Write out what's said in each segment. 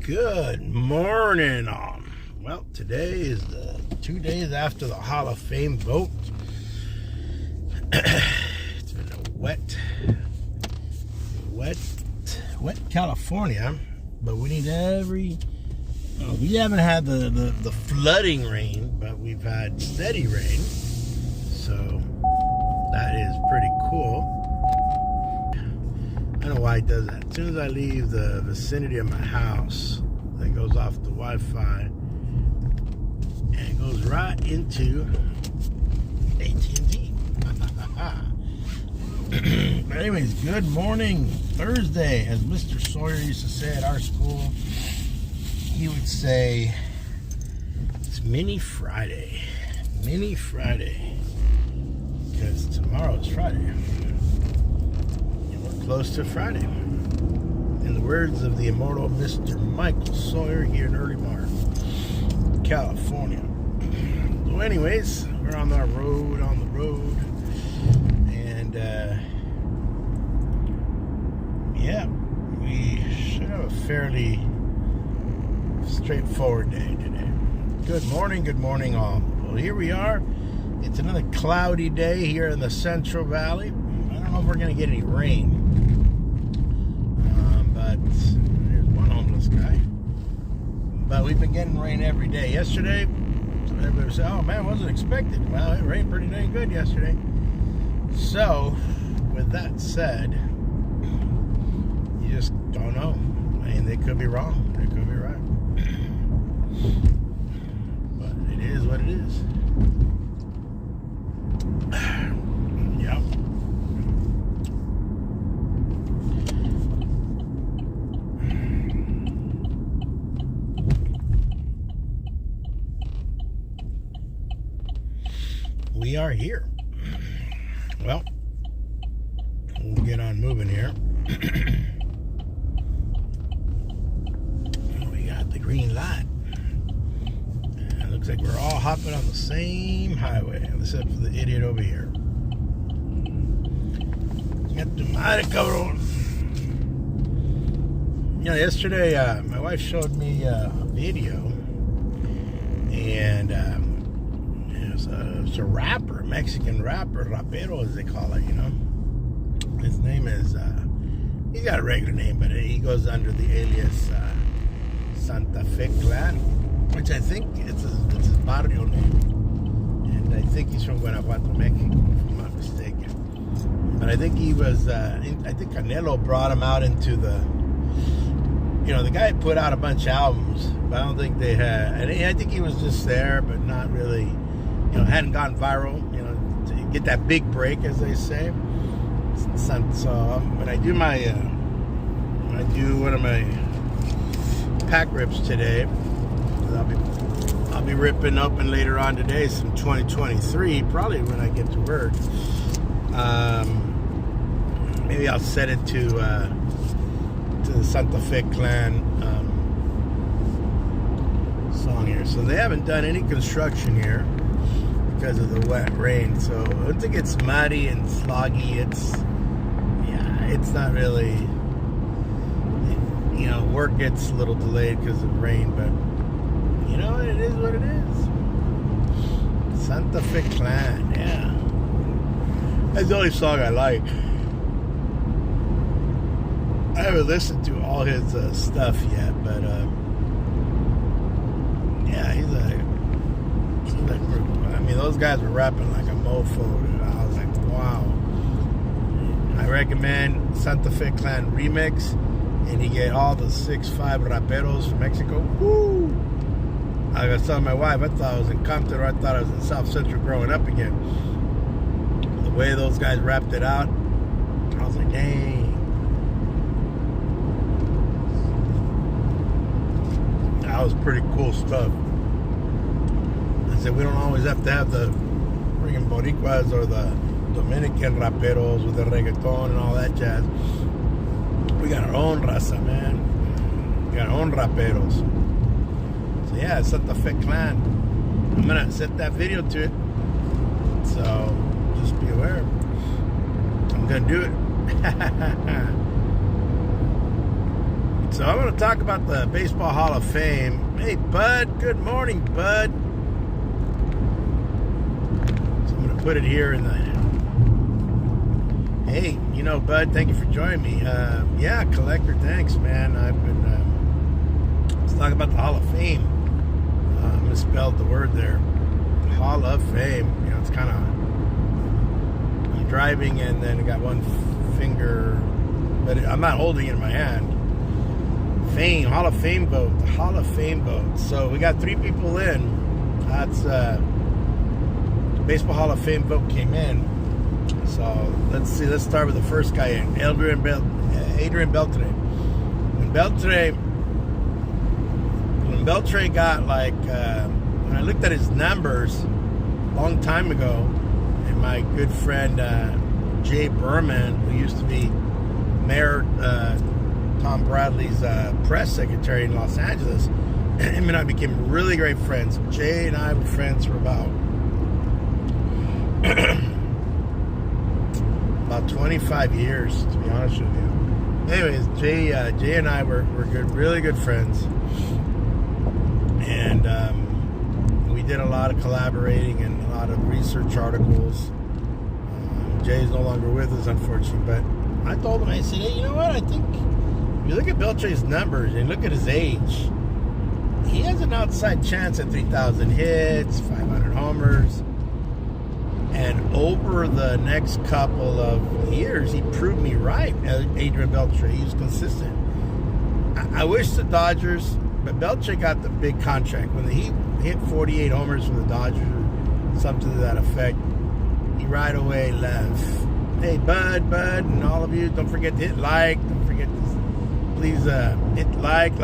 Good morning. Well, today is the 2 days after the Hall of Fame vote. It's been a wet California, but we need we haven't had the flooding rain, but we've had steady rain, so that is pretty cool. I don't know why it does that. As soon as I leave the vicinity of my house, it goes off the Wi-Fi and it goes right into AT&T. But anyways, good morning. Thursday, as Mr. Sawyer used to say at our school, he would say, it's Mini Friday. Mini Friday. Because tomorrow is Friday. Close to Friday. In the words of the immortal Mr. Michael Sawyer here in Early March, California. So anyways, we're on the road, and yeah, we should have a fairly straightforward day today. Good morning all. Well, here we are. It's another cloudy day here in the Central Valley. I don't know if we're going to get any rain. But there's one homeless guy. But we've been getting rain every day. Yesterday, everybody said, oh man, wasn't expected. Well, it rained pretty dang good yesterday. So, with that said, you just don't know. I mean, they could be wrong. They could be right. But it is what it is. Yep. We are here. Well, we'll get on moving here. We got the green light. It looks like we're all hopping on the same highway, except for the idiot over here. Got the mighty cover on. You know, yesterday, my wife showed me a video, and it's a rapper, Mexican rapper, rapero as they call it, you know. His name is, he's got a regular name, but he goes under the alias Santa Fe Clan, which I think it's his barrio name. And I think he's from Guanajuato, Mexico, if I'm not mistaken. But I think he was, I think Canelo brought him out into the, you know, the guy put out a bunch of albums, but I don't think they had, and I think he was just there, but not really, you know, hadn't gone viral, you know, to get that big break, as they say. So when I do one of my pack rips today, I'll be ripping open later on today some 2023, probably when I get to work. Maybe I'll set it to the Santa Fe Clan song here. So they haven't done any construction here because of the wet rain. So once it gets muddy and sloggy, it's not really, you know, work gets a little delayed because of rain, but you know, it is what it is. Santa Fe Clan, yeah. That's the only song I like. I haven't listened to all his stuff yet, but yeah, he's like, I mean, those guys were rapping like a mofo. Dude. I was like, wow. I recommend Santa Fe Clan Remix, and you get all the 6'5" raperos from Mexico. Woo! I was telling my wife, I thought I was in Compton, or I thought I was in South Central growing up again. The way those guys rapped it out, I was like, dang. That was pretty cool stuff. I said, we don't always have to have the friggin' Boricuas or the Dominican raperos with the reggaeton and all that jazz. We got our own raza, man. We got our own raperos. So yeah, Santa Fe Clan. I'm gonna set that video to it. So just be aware. I'm gonna do it. So I want to talk about the Baseball Hall of Fame. Hey, Bud. Good morning, Bud. So I'm going to put it here in the... Hey, Bud, thank you for joining me. Yeah, Collector, thanks, man. I've been... let's talk about the Hall of Fame. I misspelled the word there. Hall of Fame. It's kind of... I'm driving and then I got one finger... But I'm not holding it in my hand. Fame, Hall of Fame vote, the Hall of Fame vote. So we got 3 people in. That's the Baseball Hall of Fame vote came in. So let's see. Let's start with the first guy in, Adrian Beltre. When Beltre got when I looked at his numbers a long time ago, and my good friend Jay Berman, who used to be Mayor Tom Bradley's press secretary in Los Angeles, him and I became really great friends. Jay and I were friends for about 25 years, to be honest with you. Anyways, Jay and I were good, really good friends, and we did a lot of collaborating and a lot of research articles. Jay's no longer with us, unfortunately, but I told him, I said, hey, you know what? I think if you look at Beltre's numbers and look at his age, he has an outside chance at 3,000 hits, 500 homers. And over the next couple of years, he proved me right, Adrian Beltre. He was consistent. I wish the Dodgers, but Beltre got the big contract. When he hit 48 homers for the Dodgers, or something to that effect, he right away left. Hey, Bud, and all of you, don't forget to hit like. Don't forget to please hit like,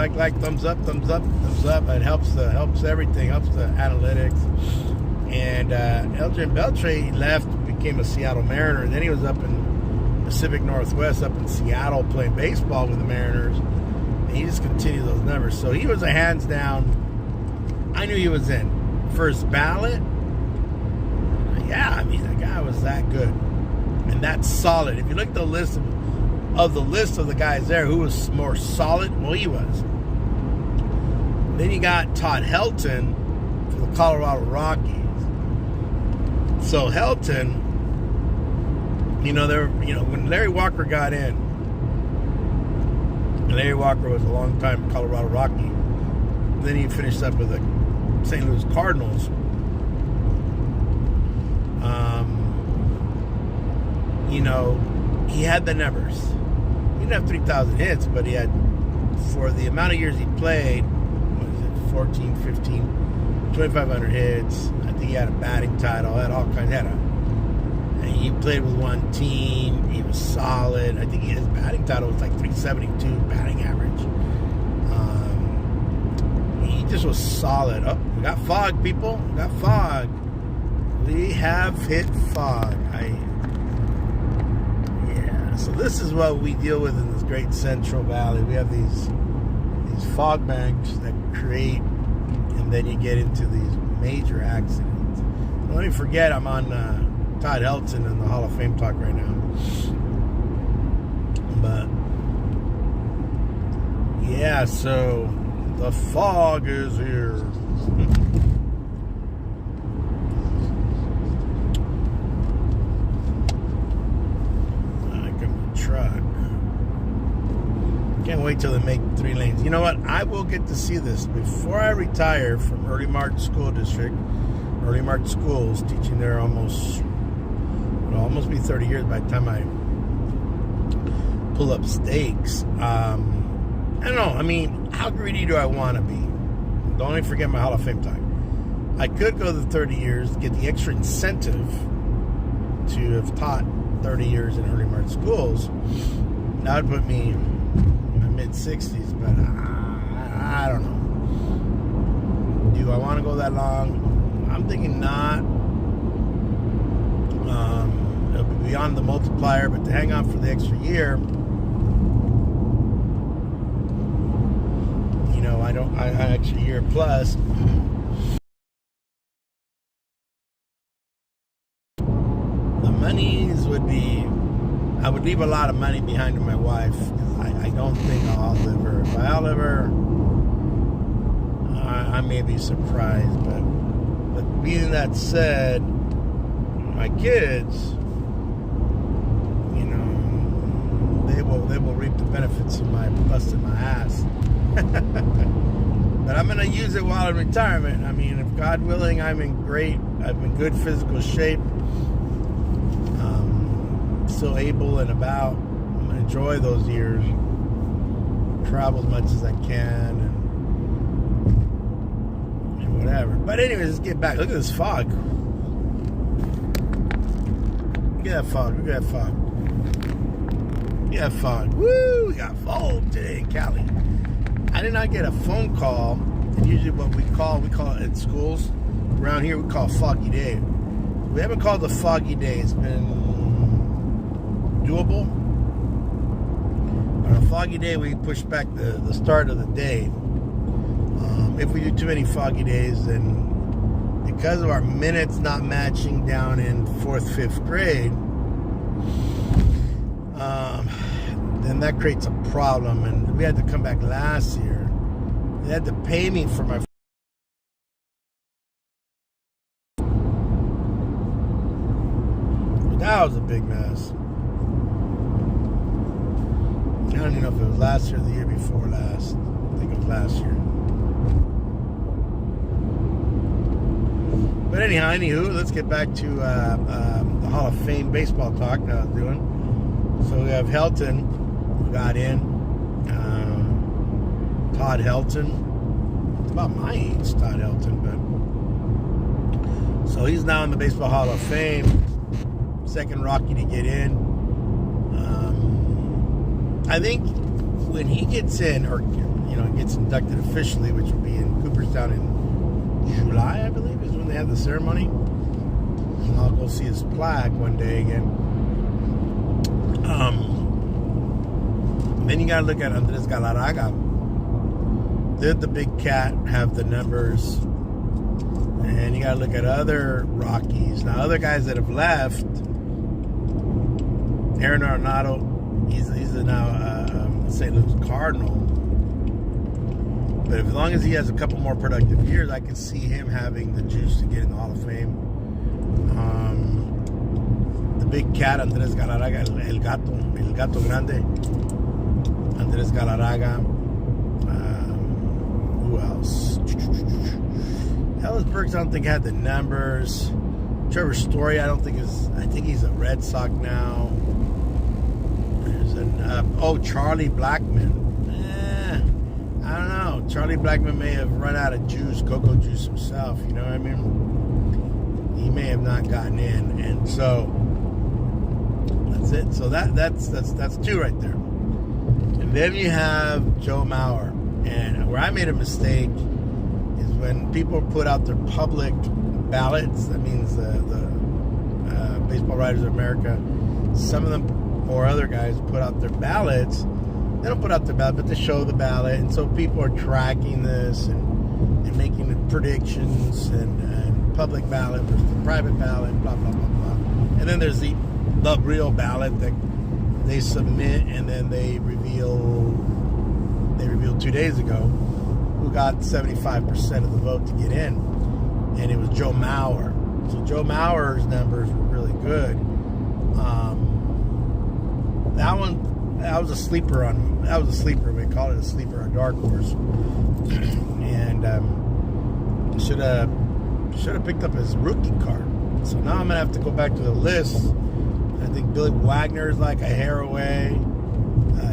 thumbs up. It helps everything, helps the analytics. And Adrian Beltre left, became a Seattle Mariner, and then he was up in Pacific Northwest, up in Seattle, playing baseball with the Mariners. And he just continued those numbers. So he was a hands down. I knew he was in. First ballot. Yeah, I mean, the guy was that good. And that's solid. If you look at the list of the guys there, who was more solid? Well, he was. Then you got Todd Helton for the Colorado Rockies. So Helton, when Larry Walker got in, Larry Walker was a long time Colorado Rocky. Then he finished up with the St. Louis Cardinals. He had the numbers. He didn't have 3,000 hits, but he had, for the amount of years he played, 14, 15, 2,500 hits. I think he had a batting title, had all kinds. And he played with one team. He was solid. I think his batting title was like 372 batting average. He just was solid. Oh, we got fog, people. We got fog. We have hit fog. So this is what we deal with in this great Central Valley. We have these fog banks that create, and then you get into these major accidents. Don't let me forget, I'm on Todd Helton in the Hall of Fame talk right now. But yeah, so the fog is here. Truck. Can't wait till they make 3 lanes. You know what? I will get to see this before I retire from Early March School District. Early March Schools, teaching there it'll almost be 30 years by the time I pull up stakes. I don't know. I mean, how greedy do I want to be? Don't even forget my Hall of Fame talk. I could go the 30 years, get the extra incentive to have taught 30 years in Early March Schools. That would put me in my mid-60s, but I don't know. Do I want to go that long? I'm thinking not. It'll be beyond the multiplier, but to hang on for the extra year, I extra year plus. The monies would be, I would leave a lot of money behind to my wife. I don't think I'll outlive her. If I outlive her, I may be surprised. But being that said, my kids, you know, they will reap the benefits of my busting my ass. But I'm gonna use it while in retirement. I mean, if God willing, I'm in good physical shape. Still able and about. I'm gonna enjoy those years. Travel as much as I can and whatever. But anyways, let's get back. Look at this fog. Look at that fog. Look at that fog. Look at that fog. Woo! We got fog today in Cali. I did not get a phone call. And usually what we call it at schools. Around here we call foggy day. We haven't called a foggy day. It's been doable. On a foggy day, we push back the start of the day. If we do too many foggy days, then because of our minutes not matching down in 4th, 5th grade, then that creates a problem. And we had to come back last year. They had to pay me for my. That was a big mess. I don't even know if it was last year or the year before last. I think it was last year. But anywho, let's get back to the Hall of Fame baseball talk that I was doing. So we have Helton, who got in. Todd Helton. It's about my age, Todd Helton. But so he's now in the Baseball Hall of Fame. Second Rocky to get in. I think when he gets in, or gets inducted officially, which will be in Cooperstown in July, I believe, is when they have the ceremony. And I'll go see his plaque one day again. Then you gotta look at Andres Galarraga. They're the big cat, have the numbers, and you gotta look at other Rockies. Now, other guys that have left. Aaron Arenado, he's now a St. Louis Cardinal. But as long as he has a couple more productive years, I can see him having the juice to get in the Hall of Fame. The big cat, Andres Galarraga, El Gato Grande. Andres Galarraga. Who else? Ellisberg, I don't think had the numbers. Trevor Story, I think he's a Red Sox now. Charlie Blackmon. I don't know. Charlie Blackmon may have run out of juice, cocoa juice himself. You know what I mean? He may have not gotten in, and so that's it. So that's two right there. And then you have Joe Mauer, and where I made a mistake is when people put out their public ballots. That means the Baseball Writers of America. Some of them or other guys put out their ballots. They don't put out their ballot, but they show the ballot, and so people are tracking this and making predictions and public ballot versus the private ballot, blah blah blah blah. And then there's the real ballot that they submit, and then they revealed 2 days ago who got 75% of the vote to get in, and it was Joe Mauer. So Joe Mauer's numbers were really good. That was a sleeper. We call it a sleeper, a dark horse, and should have picked up his rookie card. So now I'm gonna have to go back to the list. I think Billy Wagner is like a hair away.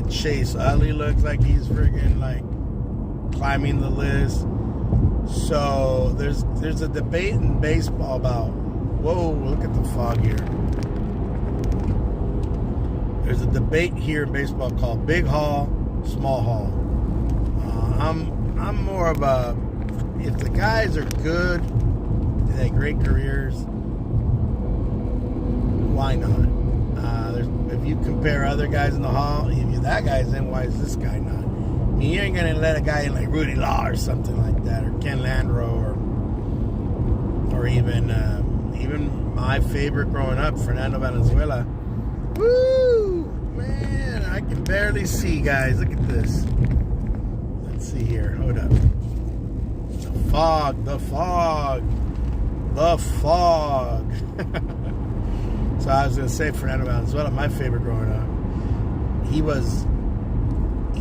Chase Utley looks like he's friggin' like climbing the list. So there's a debate in baseball about, whoa, look at the fog here. There's a debate here in baseball called Big Hall, Small Hall. I'm more of a, if the guys are good, they have great careers, why not? If you compare other guys in the Hall, if that guy's in, why is this guy not? I mean, you ain't gonna let a guy in like Rudy Law or something like that, or Ken Landreau, or even my favorite growing up, Fernando Valenzuela. Woo! Man, I can barely see, guys. Look at this. Let's see here. Hold up. The fog, the fog, the fog. So I was going to say Fernando Valenzuela, my favorite growing up. He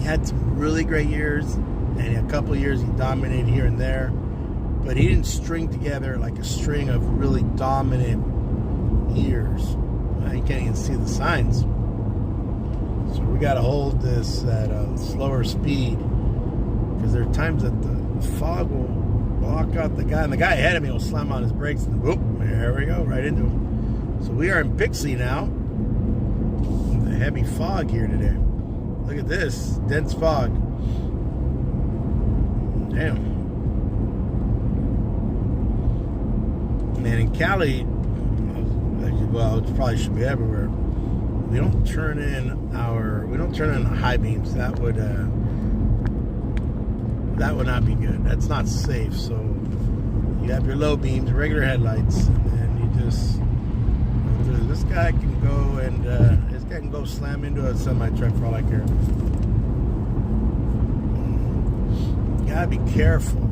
had some really great years, and a couple of years he dominated here and there, but he didn't string together like a string of really dominant years. You can't even see the signs. So we got to hold this at a slower speed, because there are times that the fog will block out the guy, and the guy ahead of me will slam on his brakes, and whoop, there we go, right into him. So we are in Bixby now. The heavy fog here today. Look at this, dense fog. Damn. Man, in Cali, well, it probably should be everywhere. We don't turn in the high beams. That would not be good. That's not safe. So you have your low beams, regular headlights, and then you just go through. This guy can go slam into a semi truck for all I care. You gotta be careful.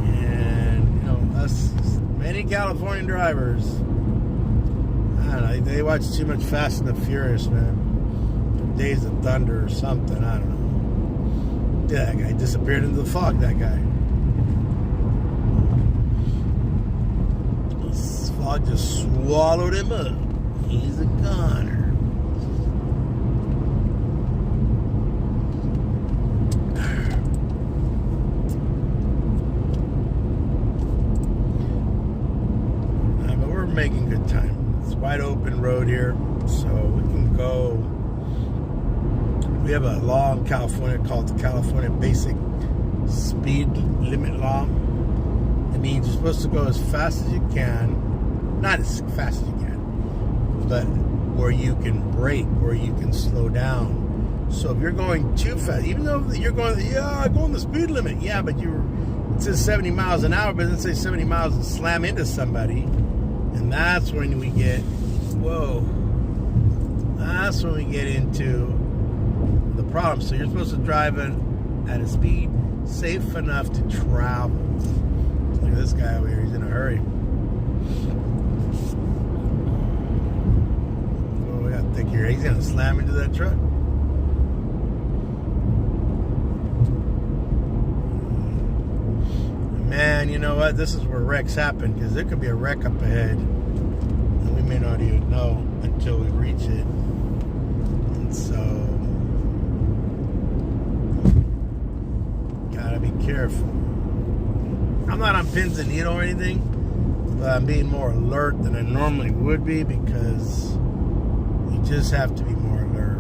And us many California drivers, I don't know, they watch too much Fast and the Furious, man. Days of Thunder or something, I don't know. Yeah, that guy disappeared into the fog, that guy. This fog just swallowed him up. He's a goner. But we're making good time. It's a wide open road here, so we can go. We have a law in California called the California Basic Speed Limit Law. It means you're supposed to go as fast as you can, not as fast as you can, but where you can brake, where you can slow down. So if you're going too fast, even though you're going, I'm going the speed limit, yeah, but it says 70 miles an hour, but it doesn't say 70 miles and slam into somebody, and that's when we get, that's when we get into the problem. So you're supposed to drive it at a speed safe enough to travel. Look at this guy over here, he's in a hurry. Thick here. He's gonna slam into that truck. Man, you know what? This is where wrecks happen, because there could be a wreck up ahead and we may not even know until we reach it. And so gotta be careful. I'm not on pins and needle or anything, but I'm being more alert than I normally would be, because just have to be more alert.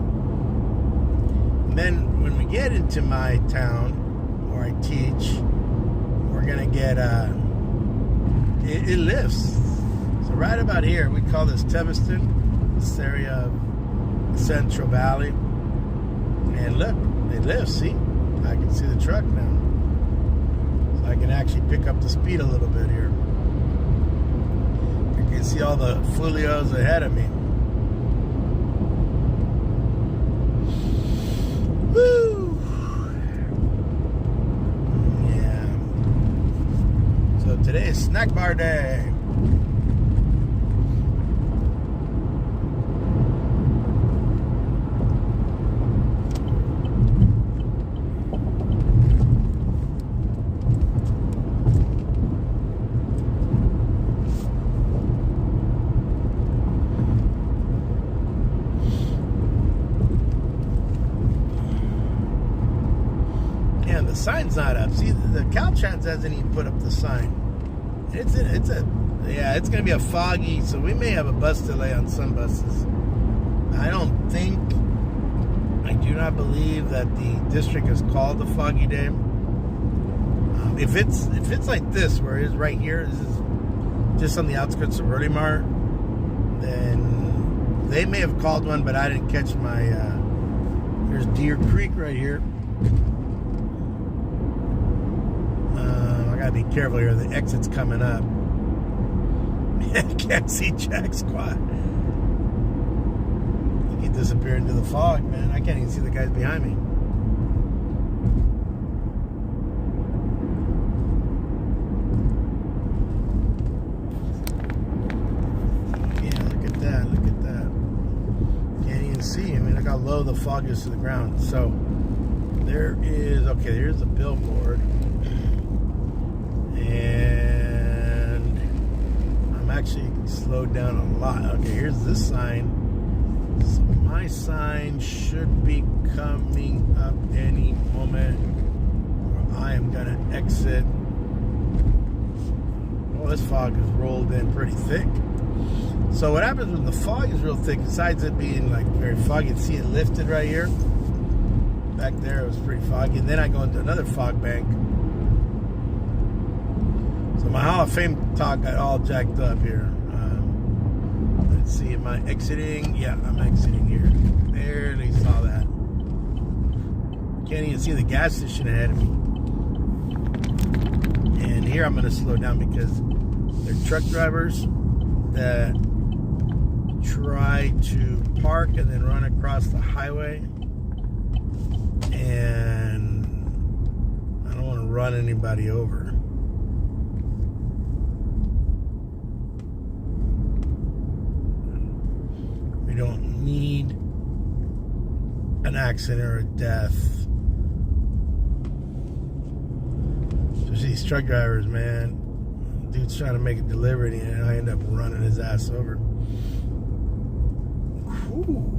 And then when we get into my town where I teach, we're gonna get it lifts. So right about here, we call this Teviston, this area of Central Valley, and look, it lifts. See, I can see the truck now, so I can actually pick up the speed a little bit here. You can see all the Fulios ahead of me. Woo! Yeah. So today is snack bar day. The sign's not up. See, the Caltrans hasn't even put up the sign. It's gonna be a foggy, so we may have a bus delay on some buses. I do not believe that the district has called the foggy day. If it's like this, where it is right here, this is just on the outskirts of Early Mart, then they may have called one, but I didn't catch my. There's Deer Creek right here. Gotta be careful here. The exit's coming up. I can't see Jack Squad. he disappeared into the fog, man. I can't even see the guys behind me. Yeah, look at that. Look at that. Can't even see. I mean, look how low the fog is to the ground. So there is, okay, here's the billboard. And I'm actually slowed down a lot. Okay, here's this sign. So my sign should be coming up any moment where I am gonna exit. Well, this fog is rolled in pretty thick. So what happens when the fog is real thick, besides it being like very foggy, you can see it lifted right here. Back there it was pretty foggy. And then I go into another fog bank. So my Hall of Fame talk got all jacked up here. Let's see, am I exiting? Yeah, I'm exiting here. Barely saw that. Can't even see the gas station ahead of me. And here I'm going to slow down because they're truck drivers that try to park and then run across the highway. And I don't want to run anybody over. We don't need an accident or a death. Especially these truck drivers, man. Dude's trying to make a delivery and I end up running his ass over. Whew.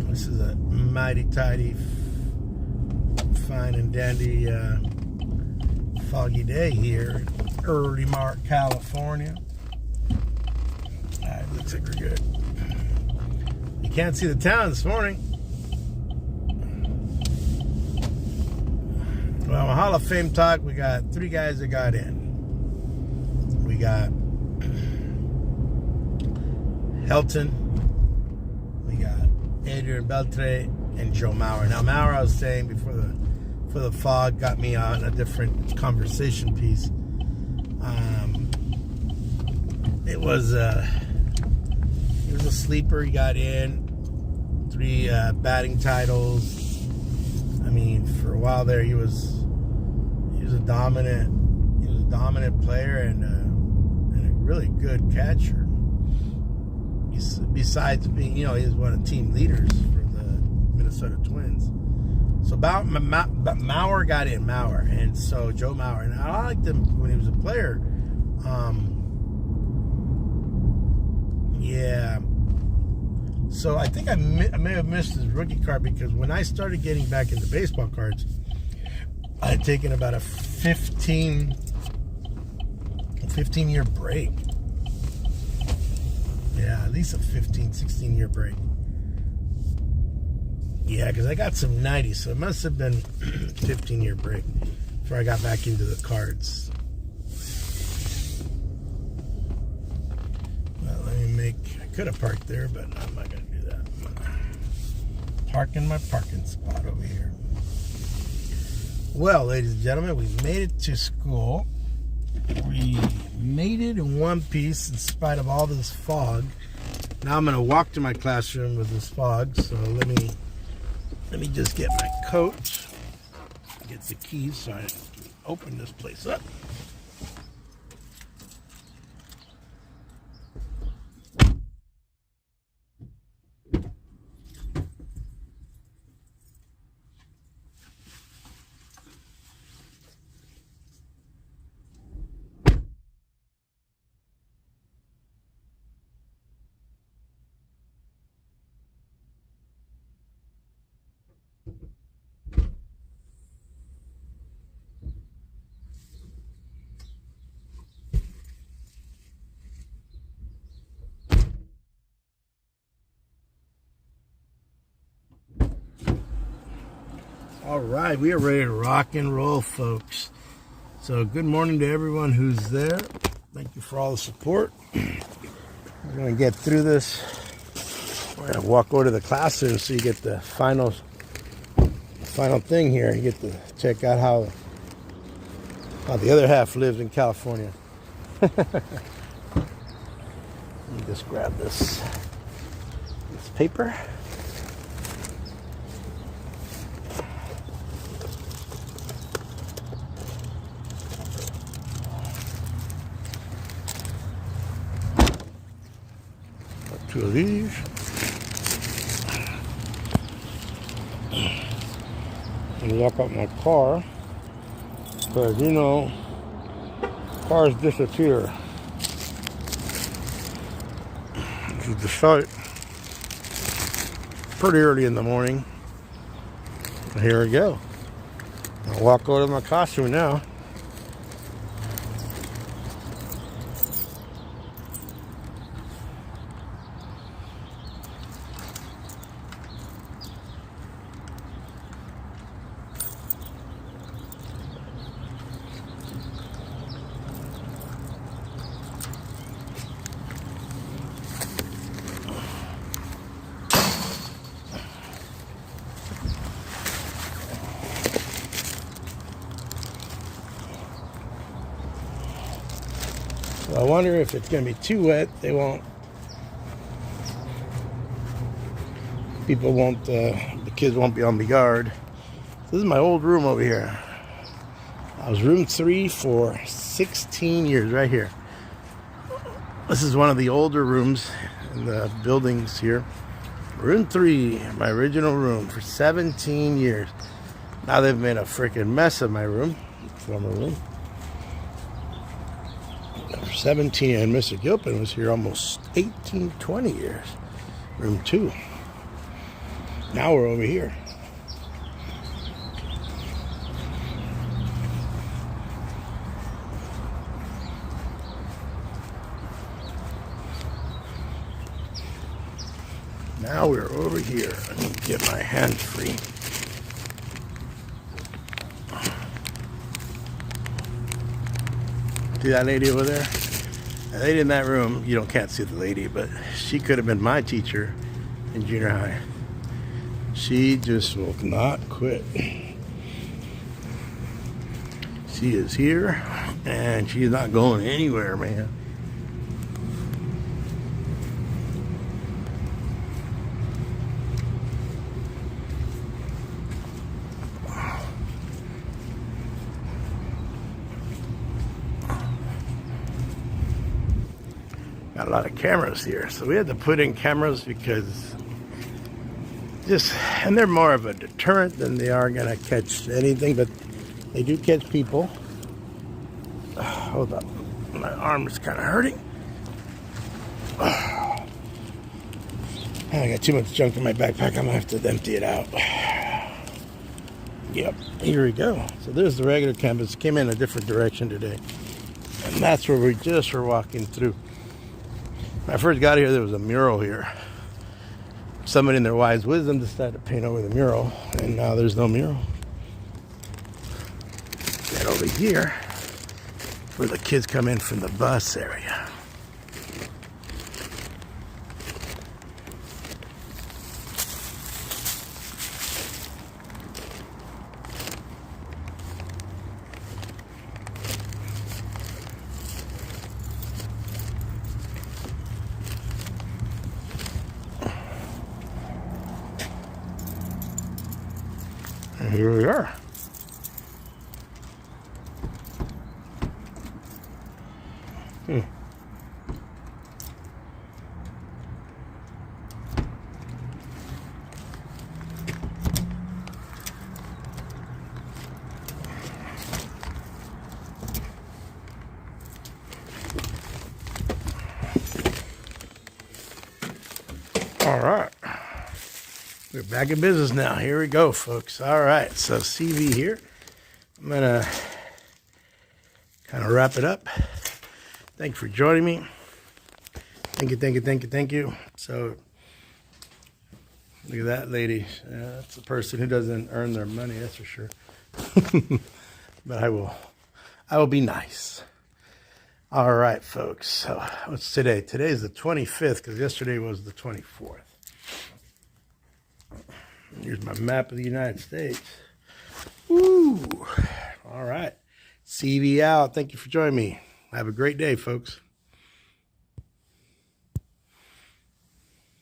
This is a mighty tidy, fine and dandy foggy day here in early March, California. Alright, looks like we're good. You can't see the town this morning. Well, Hall of Fame talk, we got 3 guys that got in. We got Helton, we got Adrian Beltre, and Joe Mauer. Now, Mauer, I was saying before the fog got me on a different conversation piece. It was a sleeper. He got in 3 batting titles. I mean, for a while there, he was a dominant player and a really good catcher. Besides being, he was one of the team leaders for the Minnesota Twins. So Mauer got in, and so Joe Mauer, and I liked him when he was a player. Yeah. So I think I may have missed his rookie card because when I started getting back into baseball cards, I had taken about a 15-year break. Yeah, at least a 15, 16-year break. Yeah, because I got some 90s, so it must have been a 15-year break before I got back into the cards. Well, I could have parked there, but I'm not going to do that. I'm going to park in my parking spot over here. Well, ladies and gentlemen, we made it to school. We made it in one piece in spite of all this fog. Now I'm going to walk to my classroom with this fog. So let me just get my coat, get the keys so I can open this place up. All right, we are ready to rock and roll, folks. So good morning to everyone who's there. Thank you for all the support. We're going to get through this. We're going to walk over to the classroom so you get the final thing here. You get to check out how the other half lives in California. Let me just grab this This paper. Two of these. And lock up my car. Because, you know, cars disappear. This is the site. Pretty early in the morning. Here we go. I'll walk out of my costume now. I wonder if it's going to be too wet. People won't, the kids won't be on the guard. This is my old room over here. I was room 3 for 16 years right here. This is one of the older rooms in the buildings here. Room 3, my original room for 17 years. Now they've made a freaking mess of my room, former room. 17, and Mr. Gilpin was here almost 18, 20 years. Room 2. Now we're over here. Now we're over here. Let me get my hands free. See that lady over there? The lady in that room, can't see the lady, but she could have been my teacher in junior high. She just will not quit. She is here, and she's not going anywhere, man. Got a lot of cameras here, so we had to put in cameras because and they're more of a deterrent than they are gonna catch anything, but they do catch people. Hold up, my arm is kind of hurting. I got too much junk in my backpack. I'm gonna have to empty it out. Yep, here we go. So there's the regular campus. Came in a different direction today, and that's where we just were walking through. When I first got here, there was a mural here. Somebody in their wise wisdom decided to paint over the mural, and now there's no mural. Get over here, where the kids come in from the bus area. And here we are. All right. We're back in business now. Here we go, folks. All right. So CV here. I'm going to kind of wrap it up. Thank you for joining me. Thank you. So look at that lady. That's a person who doesn't earn their money, that's for sure. But I will be nice. All right, folks. So what's today? Today is the 25th because yesterday was the 24th. Here's my map of the United States. Woo! All right. CV out. Thank you for joining me. Have a great day, folks.